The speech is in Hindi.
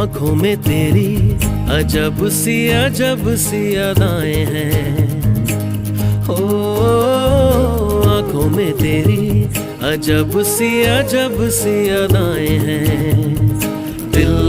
आंखों में तेरी अजब सी अदाएं हैं। हो आंखों में तेरी अजब सी अदाएं हैं। दिल